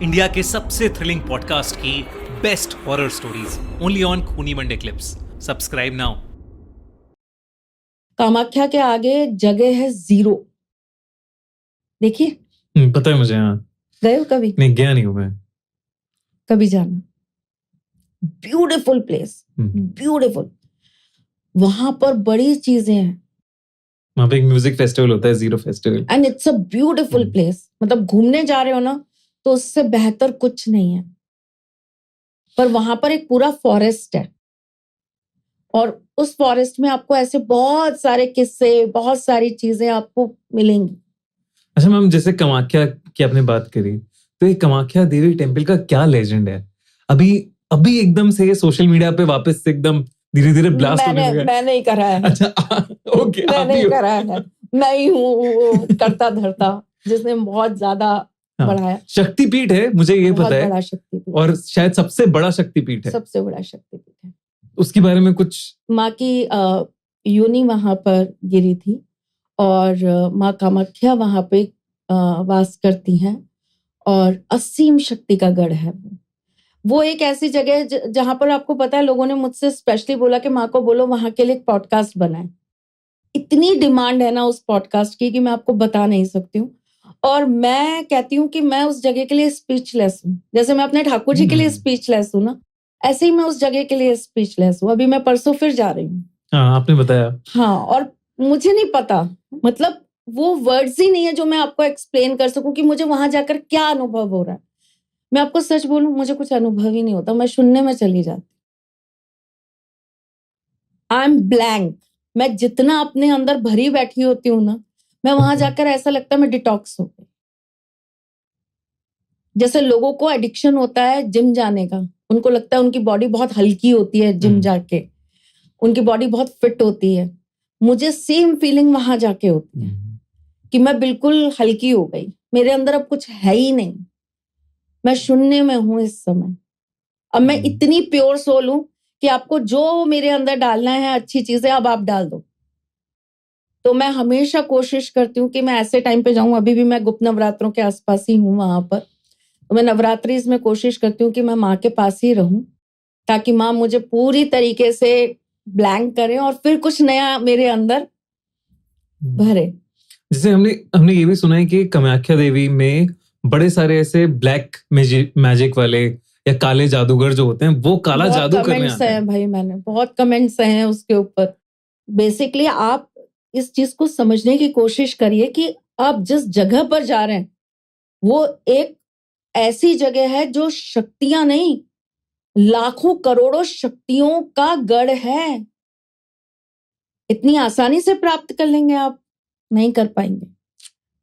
India के सबसे thrilling podcast की best horror stories only on खूनी Monday clips. Subscribe now. Kamakhya के आगे जगह है 0। देखिए, पता है मुझे। हाँ, गए हो कभी? नहीं गया नहीं हूँ मैं। कभी जाना। Beautiful place, beautiful. वहां पर बड़ी चीजें हैं वहाँ पे एक म्यूजिक फेस्टिवल होता है, zero festival, and it's a beautiful place. मतलब घूमने जा रहे हो ना, तो उससे बेहतर कुछ नहीं है। पर वहां पर एक पूरा फॉरेस्ट है और उस फॉरेस्ट में आपको ऐसे बहुत सारे किस्से, बहुत सारी चीजें आपको मिलेंगी। अच्छा मैम, जैसे कामाख्या की आपने बात करी, तो ये कामाख्या देवी टेम्पल का क्या लेजेंड है? अभी अभी एकदम से सोशल मीडिया पे वापस से एकदम धीरे धीरे ब्लास्ट होने लगा है। मैंने ही करा है। अच्छा ओके, आप मैंने ही ही हो। करा है। मैं ही हूँ वो करता धरता जिसने बहुत ज्यादा हाँ, बढ़ाया। शक्तिपीठ है, मुझे ये बहुत पता है, बड़ा शक्तिपीठ, और शायद सबसे बड़ा शक्तिपीठ है। सबसे बड़ा शक्तिपीठ है। उसके बारे में कुछ? माँ की योनि वहां पर गिरी थी और माँ कामाख्या वहां पे वास करती हैं और असीम शक्ति का गढ़ है वो एक ऐसी जगह है जहां पर आपको पता है, लोगों ने मुझसे स्पेशली बोला कि माँ को बोलो वहां के लिए एक पॉडकास्ट बनाए। इतनी डिमांड है ना उस पॉडकास्ट की कि मैं आपको बता नहीं सकती हूँ। और मैं कहती हूँ कि मैं उस जगह के लिए स्पीचलेस हूँ। जैसे मैं अपने ठाकुर जी के लिए स्पीचलेस हूँ ना, ऐसे ही मैं उस जगह के लिए स्पीचलेस हूँ। अभी मैं परसों फिर जा रही हूँ। हाँ, आपने बताया। हाँ, और मुझे नहीं पता, मतलब वो वर्ड्स ही नहीं है जो मैं आपको एक्सप्लेन कर सकूं कि मुझे वहां जाकर क्या अनुभव हो रहा है। मैं आपको सच बोलूं, मुझे कुछ अनुभव ही नहीं होता। मैं शून्य में चली जाती। I am blank. मैं जितना अपने अंदर भरी बैठी होती हूँ ना, मैं वहां जाकर ऐसा लगता है मैं डिटॉक्स हो गई। जैसे लोगों को एडिक्शन होता है जिम जाने का, उनको लगता है उनकी बॉडी बहुत हल्की होती है जिम जाके, उनकी बॉडी बहुत फिट होती है। मुझे सेम फीलिंग वहां जाके होती है कि मैं बिल्कुल हल्की हो गई। मेरे अंदर अब कुछ है ही नहीं। मैं शून्य में हूं इस समय। अब मैं इतनी प्योर सोल हूं कि आपको जो मेरे अंदर डालना है अच्छी चीजें, अब आप डाल दो। तो मैं हमेशा कोशिश करती हूँ कि मैं ऐसे टाइम पे जाऊं। अभी भी मैं गुप्त नवरात्रों के आसपास ही हूँ वहां पर। तो मैं नवरात्रि इसमें कोशिश करती हूँ कि मैं माँ के पास ही रहूं, ताकि माँ मुझे पूरी तरीके से ब्लैंक करे और फिर कुछ नया मेरे अंदर भरे। जैसे हमने ये भी सुना है कि कामाख्या देवी में बड़े सारे ऐसे ब्लैक मैजिक वाले या काले जादूगर जो होते हैं, वो काला जादू करने आते हैं। भाई, मैंने बहुत कमेंट्स हैं उसके ऊपर। बेसिकली आप इस चीज को समझने की कोशिश करिए कि आप जिस जगह पर जा रहे हैं वो एक ऐसी जगह है जो शक्तियां नहीं, लाखों करोड़ों शक्तियों का गढ़ है। इतनी आसानी से प्राप्त कर लेंगे आप? नहीं कर पाएंगे।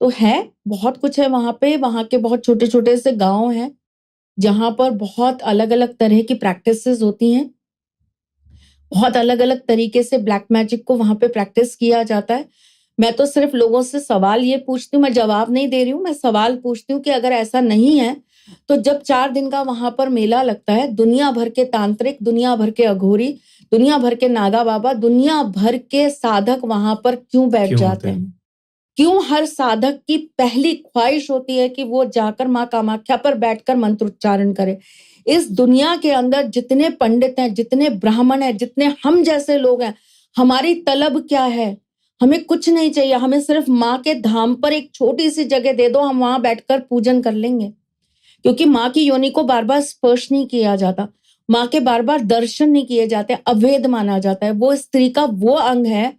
तो है, बहुत कुछ है वहां पे। वहां के बहुत छोटे छोटे से गांव हैं जहां पर बहुत अलग अलग तरह की प्रैक्टिसेस होती हैं। बहुत अलग अलग तरीके से ब्लैक मैजिक को वहां पे प्रैक्टिस किया जाता है। मैं तो सिर्फ लोगों से सवाल ये पूछती हूँ, मैं जवाब नहीं दे रही हूँ, मैं सवाल पूछती हूँ कि अगर ऐसा नहीं है तो जब 4 दिन का वहां पर मेला लगता है, दुनिया भर के तांत्रिक, दुनिया भर के अघोरी, दुनिया भर के नागा बाबा, दुनिया भर के साधक वहां पर क्यों बैठ जाते हैं? क्यों हर साधक की पहली ख्वाहिश होती है कि वो जाकर माँ कामाख्या पर बैठकर मंत्र उच्चारण करे? इस दुनिया के अंदर जितने पंडित हैं, जितने ब्राह्मण हैं, जितने हम जैसे लोग हैं, हमारी तलब क्या है? हमें कुछ नहीं चाहिए। हमें सिर्फ माँ के धाम पर एक छोटी सी जगह दे दो, हम वहां बैठकर पूजन कर लेंगे। क्योंकि माँ की योनि को बार बार स्पर्श नहीं किया जाता, माँ के बार बार दर्शन नहीं किए जाते, अवैध माना जाता है। वो स्त्री का वो अंग है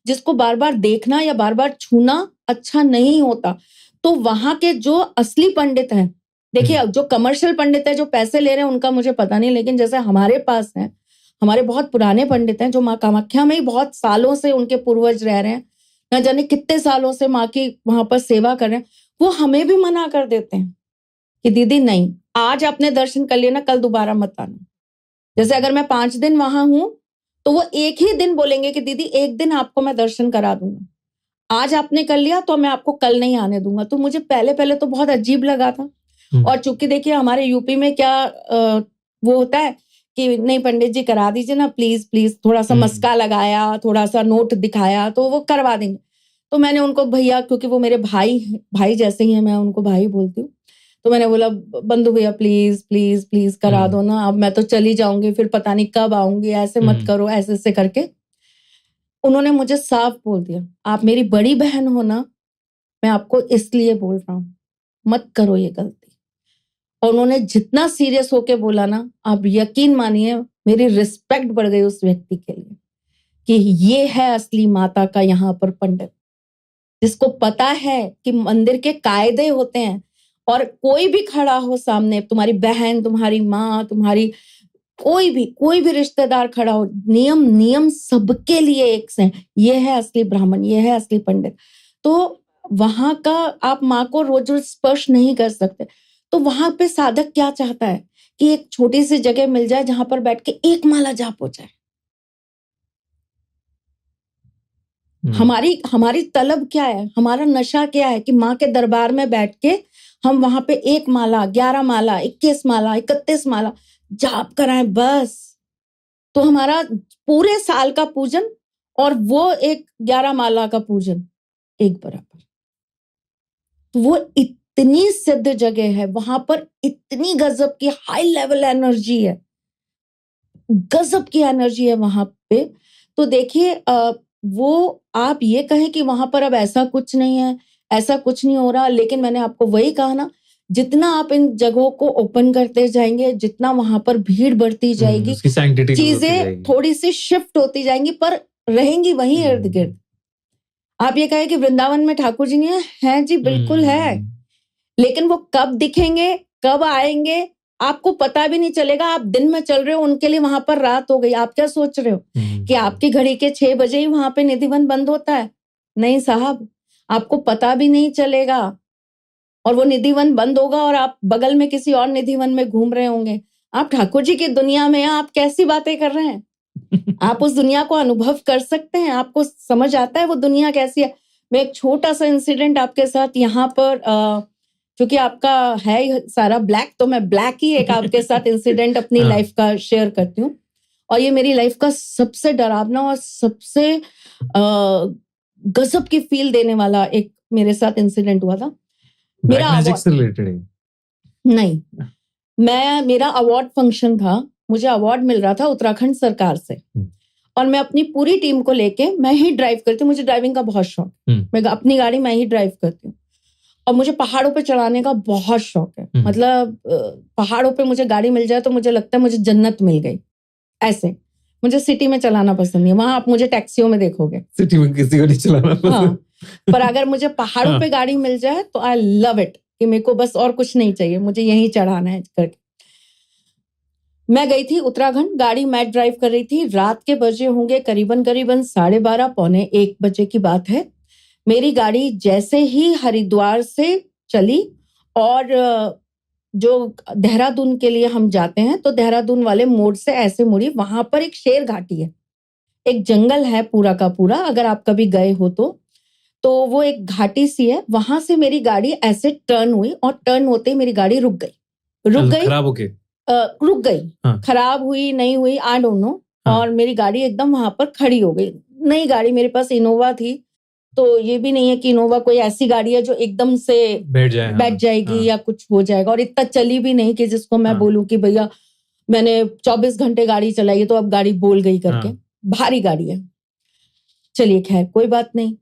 जिसको बार बार देखना या बार बार छूना अच्छा नहीं होता। तो वहां के जो असली पंडित हैं, देखिए, जो कमर्शियल पंडित है, जो पैसे ले रहे हैं, उनका मुझे पता नहीं, लेकिन जैसे हमारे पास हैं, हमारे बहुत पुराने पंडित हैं जो माँ कामाख्या में ही बहुत सालों से उनके पूर्वज रह रहे हैं, न जाने कितने सालों से माँ की वहां पर सेवा कर रहे हैं। वो हमें भी मना कर देते हैं कि दीदी नहीं, आज आपने दर्शन कर लिया ना, कल दोबारा मत आना। जैसे अगर मैं 5 दिन वहां हूं तो वो एक ही दिन बोलेंगे कि दीदी एक दिन आपको मैं दर्शन करा दूंगा, आज आपने कर लिया तो मैं आपको कल नहीं आने दूंगा। तो मुझे पहले पहले तो बहुत अजीब लगा था। और चूंकि देखिए हमारे यूपी में क्या वो होता है कि नहीं पंडित जी करा दीजिए ना प्लीज प्लीज, थोड़ा सा मस्का लगाया, थोड़ा सा नोट दिखाया तो वो करवा देंगे। तो मैंने उनको भैया, क्योंकि वो मेरे भाई जैसे ही है, मैं उनको भाई बोलती हूँ, तो मैंने बोला बंधु भैया प्लीज प्लीज प्लीज करा दो ना, अब मैं तो चली जाऊंगी, फिर पता नहीं कब आऊंगी, ऐसे मत करो, ऐसे ऐसे करके उन्होंने मुझे साफ बोल दिया, आप मेरी बड़ी बहन हो ना, मैं आपको इसलिए बोल रहा हूँ, मत करो ये गलती। और उन्होंने जितना सीरियस होके बोला ना, आप यकीन मानिए मेरी रिस्पेक्ट बढ़ गई उस व्यक्ति के लिए कि ये है असली माता का यहाँ पर पंडित, जिसको पता है कि मंदिर के कायदे होते हैं और कोई भी खड़ा हो सामने, तुम्हारी बहन, तुम्हारी माँ, तुम्हारी कोई भी रिश्तेदार खड़ा हो, नियम सबके लिए एक से, ये है असली ब्राह्मण, ये है असली पंडित। तो वहां का आप माँ को रोज रोज स्पर्श नहीं कर सकते, तो वहां पे साधक क्या चाहता है कि एक छोटी सी जगह मिल जाए जहां पर बैठ के एक माला जाप हो जाए। हमारी तलब क्या है, हमारा नशा क्या है कि माँ के दरबार में बैठ के हम वहां पे 1 माला, 11 माला, 21 माला, 31 माला जाप कराएं बस। तो हमारा पूरे साल का पूजन और वो एक 11 माला का पूजन एक बराबर। तो वो इतनी सिद्ध जगह है, वहां पर इतनी गजब की हाई लेवल एनर्जी है, गजब की एनर्जी है वहां पे। तो देखिए वो आप ये कहें कि वहां पर अब ऐसा कुछ नहीं है, ऐसा कुछ नहीं हो रहा, लेकिन मैंने आपको वही कहा ना, जितना आप इन जगहों को ओपन करते जाएंगे, जितना वहां पर भीड़ बढ़ती जाएगी, चीजें थोड़ी सी शिफ्ट होती जाएंगी, पर रहेंगी वहीं इर्द गिर्द। आप ये कहें कि वृंदावन में ठाकुर जी नहीं है जी, बिल्कुल है, लेकिन वो कब दिखेंगे, कब आएंगे, आपको पता भी नहीं चलेगा। आप दिन में चल रहे हो, उनके लिए वहां पर रात हो गई। आप क्या सोच रहे हो कि आपकी घड़ी के 6 बजे ही वहां पे निधिवन बंद होता है? नहीं साहब, आपको पता भी नहीं चलेगा, और वो निधिवन बंद होगा और आप बगल में किसी और निधिवन में घूम रहे होंगे। आप ठाकुर जी की दुनिया में हैं, आप कैसी बातें कर रहे हैं? आप उस दुनिया को अनुभव कर सकते हैं, आपको समझ आता है वो दुनिया कैसी है। मैं एक छोटा सा इंसिडेंट आपके साथ यहाँ पर, क्योंकि आपका है सारा ब्लैक, तो मैं ब्लैक ही एक आपके साथ इंसिडेंट अपनी लाइफ का शेयर करती हूँ। और ये मेरी लाइफ का सबसे डरावना और सबसे गजब की फील देने वाला एक मेरे साथ इंसिडेंट हुआ था। मेरा मेरा अवार्ड फंक्शन था, मुझे अवार्ड मिल रहा था उत्तराखंड सरकार से, और मैं अपनी पूरी टीम को लेके, मैं ही ड्राइव करती हूँ, मुझे ड्राइविंग का बहुत शौक, मैं अपनी गाड़ी मैं ही ड्राइव करती हूँ, और मुझे पहाड़ों पे चढ़ाने का बहुत शौक है। मतलब पहाड़ों पे मुझे गाड़ी मिल जाए तो मुझे लगता है मुझे जन्नत मिल गई। ऐसे मुझे सिटी में चलाना पसंद नहीं है, वहां आप मुझे टैक्सियों में देखोगे, सिटी में किसी को नहीं चलाना पसंद। हाँ, पर अगर मुझे पहाड़ों पे गाड़ी मिल जाए तो आई लव इट, कि मेरे को बस और कुछ नहीं चाहिए, मुझे यहीं चढ़ाना है करके। मैं गई थी उत्तराखंड, गाड़ी मैं ड्राइव कर रही थी, रात के बजे होंगे करीबन 12:30 पौने 1 बजे की बात है। मेरी गाड़ी जैसे ही हरिद्वार से चली और जो देहरादून के लिए हम जाते हैं, तो देहरादून वाले मोड़ से ऐसे मुड़ी, वहां पर एक शेर घाटी है, एक जंगल है पूरा का पूरा, अगर आप कभी गए हो तो वो एक घाटी सी है। वहां से मेरी गाड़ी ऐसे टर्न हुई और टर्न होते ही मेरी गाड़ी रुक गई खराब होके रुक गई। हाँ। खराब हुई नहीं हुई आई डोंट नो। हाँ। और मेरी गाड़ी एकदम वहां पर खड़ी हो गई। नई गाड़ी, मेरे पास इनोवा थी, तो ये भी नहीं है कि इनोवा कोई ऐसी गाड़ी है जो एकदम से बैठ जाएगी। हाँ। या कुछ हो जाएगा, और इतना चली भी नहीं कि जिसको मैं बोलूं कि भैया मैंने 24 घंटे गाड़ी चलाई है तो अब गाड़ी बोल गई करके। हाँ। भारी गाड़ी है। चलिए खैर कोई बात नहीं।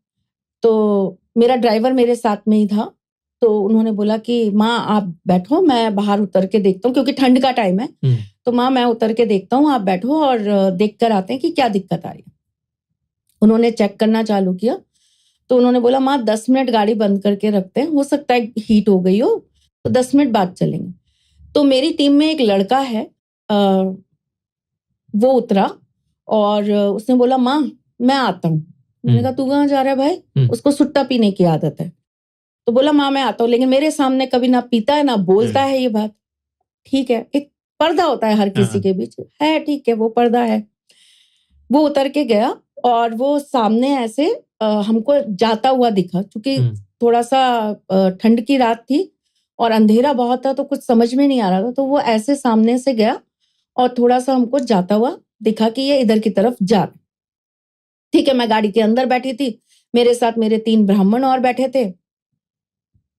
तो मेरा ड्राइवर मेरे साथ में ही था, तो उन्होंने बोला कि माँ आप बैठो, मैं बाहर उतर के देखता हूँ, क्योंकि ठंड का टाइम है। तो माँ मैं उतर के देखता हूँ, आप बैठो और देख कर आते हैं कि क्या दिक्कत आ रही है। उन्होंने चेक करना चालू किया, तो उन्होंने बोला माँ 10 मिनट गाड़ी बंद करके रखते हैं, हो सकता है हीट हो गई हो, तो 10 मिनट बाद चलेंगे। तो मेरी टीम में एक लड़का है, वो उतरा और उसने बोला माँ मैं आता हूँ। मैंने कहा तू कहाँ जा रहा है भाई? उसको सुट्टा पीने की आदत है। तो बोला माँ मैं आता हूँ, लेकिन मेरे सामने कभी ना पीता है ना बोलता है ये बात। ठीक है, एक पर्दा होता है हर किसी के बीच है, ठीक है वो पर्दा है। वो उतर के गया और वो सामने ऐसे हमको जाता हुआ दिखा, क्योंकि थोड़ा सा ठंड की रात थी और अंधेरा बहुत था, तो कुछ समझ में नहीं आ रहा था। तो वो ऐसे सामने से गया और थोड़ा सा हमको जाता हुआ दिखा कि ये इधर की तरफ जा। ठीक है, मैं गाड़ी के अंदर बैठी थी, मेरे साथ मेरे 3 ब्राह्मण और बैठे थे।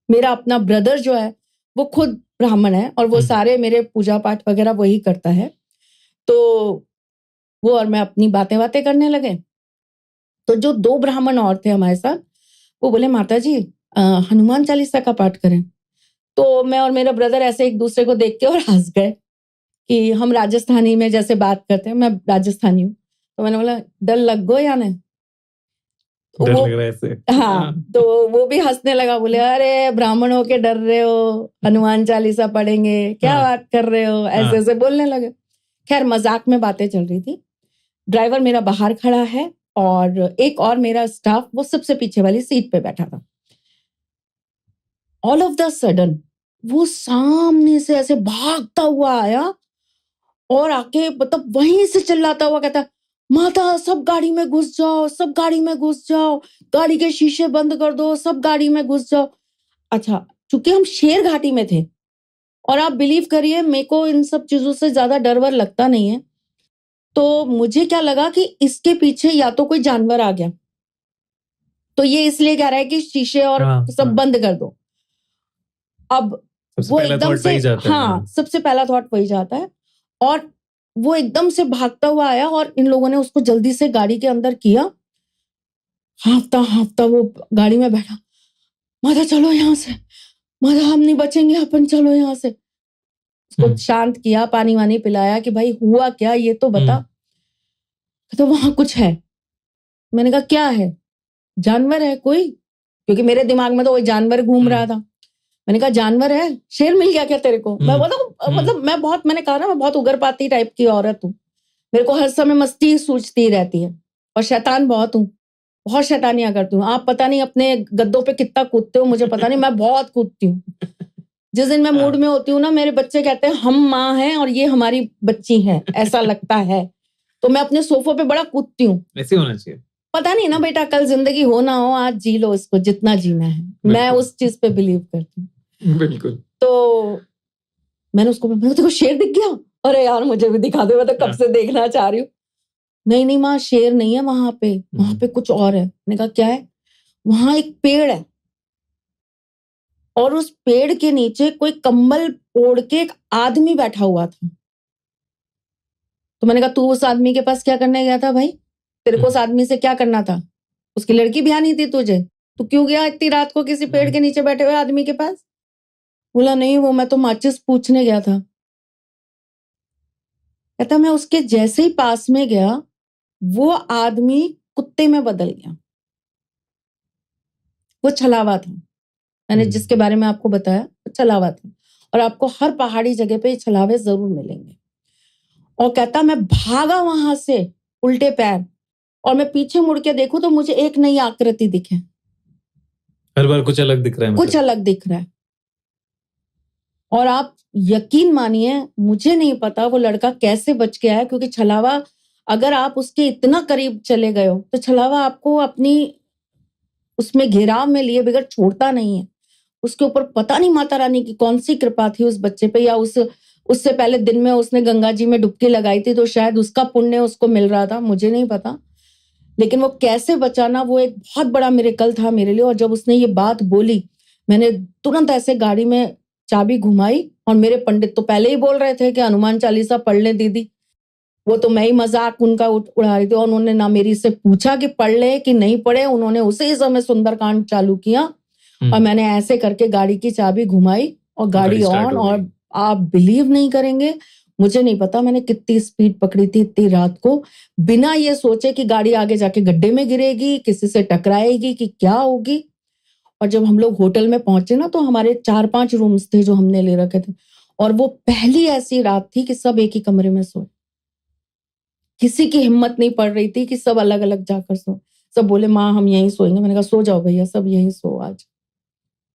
मेरा अपना ब्रदर जो है वो खुद ब्राह्मण है और वो सारे मेरे पूजा पाठ वगैरह वही करता है। तो वो और मैं अपनी बातें करने लगे। तो जो 2 ब्राह्मण और थे हमारे साथ, वो बोले माता जी हनुमान चालीसा का पाठ करें। तो मैं और मेरा ब्रदर ऐसे एक दूसरे को देख के और हंस गए कि हम राजस्थानी में जैसे बात करते हैं, मैं राजस्थानी हूँ। तो मैंने बोला डर लग गो या नहीं? डर वो लग रहा है ऐसे। हाँ, तो वो भी हंसने लगा, बोले अरे ब्राह्मण होके डर रहे हो, हनुमान चालीसा पढ़ेंगे, क्या बात कर रहे हो, ऐसे ऐसे बोलने लगे। खैर मजाक में बातें चल रही थी। ड्राइवर मेरा बाहर खड़ा है और एक और मेरा स्टाफ वो सबसे पीछे वाली सीट पे बैठा था। ऑल ऑफ द सडन वो सामने से ऐसे भागता हुआ आया और आके मतलब वहीं से चिल्लाता हुआ कहता, माता सब गाड़ी में घुस जाओ, सब गाड़ी में घुस जाओ, गाड़ी के शीशे बंद कर दो, सब गाड़ी में घुस जाओ। अच्छा, चूंकि हम शेर घाटी में थे और आप बिलीव करिए मेरे को इन सब चीजों से ज्यादा डर वर लगता नहीं है, तो मुझे क्या लगा कि इसके पीछे या तो कोई जानवर आ गया, तो ये इसलिए कह रहा है कि शीशे और सब बंद कर दो। अब वो एकदम से सबसे पहला थॉट वही जाता है और वो एकदम से भागता हुआ आया और इन लोगों ने उसको जल्दी से गाड़ी के अंदर किया। हाँफता वो गाड़ी में बैठा, माता चलो यहाँ से, माता हम नहीं बचेंगे, अपन चलो यहाँ से। उसको शांत किया, पानी वानी पिलाया कि भाई हुआ क्या ये तो बता। तो वहां कुछ है। मैंने कहा क्या है? जानवर है कोई? क्योंकि मेरे दिमाग में तो वही जानवर घूम रहा था। मैंने कहा जानवर है, शेर मिल गया क्या तेरे को? मैं बोला मतलब मैंने कहा ना मैं बहुत उग्रपाती टाइप की औरत हूँ, मेरे को हर समय मस्ती सूझती रहती है और शैतान बहुत हूँ, बहुत शैतानियां करती हूँ। आप पता नहीं अपने गद्दों पे कितना कूदते हो मुझे पता नहीं, मैं बहुत कूदती हूँ। जिस दिन मैं मूड में होती हूँ ना, मेरे बच्चे कहते हैं हम माँ हैं और ये हमारी बच्ची है, ऐसा लगता है। तो मैं अपने सोफों पे बड़ा कूदती हूँ। ऐसे होना चाहिए। पता नहीं ना बेटा, कल जिंदगी हो ना हो, आज जी लो इसको जितना जीना है। मैं उस चीज पे बिलीव करती हूँ। बिल्कुल। तो मैंने उसको देखो शेर दिख गया, अरे यार मुझे भी दिखा दे, मैं तो कब से देखना चाह रही हूँ। नहीं माँ शेर नहीं है वहां पे कुछ और है। मैंने कहा क्या है? वहां एक पेड़ है और उस पेड़ के नीचे कोई कंबल ओढ़ के एक आदमी बैठा हुआ था। तो मैंने कहा तू उस आदमी के पास क्या करने गया था भाई? तेरे को उस आदमी से क्या करना था? उसकी लड़की ब्याह नहीं थी तुझे? तू क्यों गया इतनी रात को किसी पेड़ के नीचे बैठे हुए आदमी के पास? बोला नहीं वो मैं तो माचिस पूछने गया था। कहता मैं उसके जैसे ही पास में गया वो आदमी कुत्ते में बदल गया। वो छलावा था। मैंने जिसके बारे में आपको बताया वो छलावा था और आपको हर पहाड़ी जगह पे छलावे जरूर मिलेंगे। और कहता मैं भागा वहां से उल्टे पैर और मैं पीछे मुड़ के देखूं तो मुझे एक नई आकृति दिखे। हर बार कुछ अलग दिख रहा है, कुछ अलग दिख रहा है। और आप यकीन मानिए मुझे नहीं पता वो लड़का कैसे बच गया है, क्योंकि छलावा अगर आप उसके इतना करीब चले गए हो तो छलावा आपको अपनी उसमें घेराव में लिए बगैर छोड़ता नहीं है। उसके ऊपर पता नहीं माता रानी की कौन सी कृपा थी उस बच्चे पे, या उससे पहले दिन में उसने गंगा जी में डुबकी लगाई थी तो शायद उसका पुण्य उसको मिल रहा था, मुझे नहीं पता। लेकिन वो कैसे बचाना वो एक बहुत बड़ा मिरेकल था मेरे लिए। और जब उसने ये बात बोली मैंने तुरंत ऐसे गाड़ी में चाबी घुमाई और मेरे पंडित तो पहले ही बोल रहे थे कि हनुमान चालीसा पढ़ ले दीदी, वो तो मैं ही मजाक उनका उड़ा रही थी। और उन्होंने ना मेरी से पूछा कि पढ़ ले कि नहीं पढ़े, उन्होंने उसी समय सुंदरकांड चालू किया और मैंने ऐसे करके गाड़ी की चाबी घुमाई और गाड़ी ऑन। और आप बिलीव नहीं करेंगे, मुझे नहीं पता मैंने कितनी स्पीड पकड़ी थी इतनी रात को, बिना ये सोचे कि गाड़ी आगे जाके गड्ढे में गिरेगी, किसी से टकराएगी कि क्या होगी। और जब हम लोग होटल में पहुंचे ना तो हमारे 4-5 रूम्स थे जो हमने ले रखे थे और वो पहली ऐसी रात थी कि सब एक ही कमरे में सोए। किसी की हिम्मत नहीं पड़ रही थी कि सब अलग अलग जाकर सो। सब बोले माँ हम यहीं सोएंगे। मैंने कहा सो जाओ भैया, सब यहीं सो आज।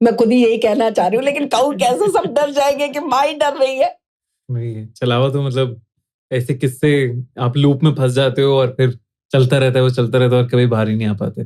मैं खुद ही यही कहना चाह रही हूँ लेकिन कहूँ कैसे, सब डर जाएंगे कि माँ ही डर रही है। छलावा तो मतलब ऐसे किस्से आप लूप में फंस जाते हो और फिर चलता रहता है वो, चलता रहता है और कभी बाहर ही नहीं आ पाते।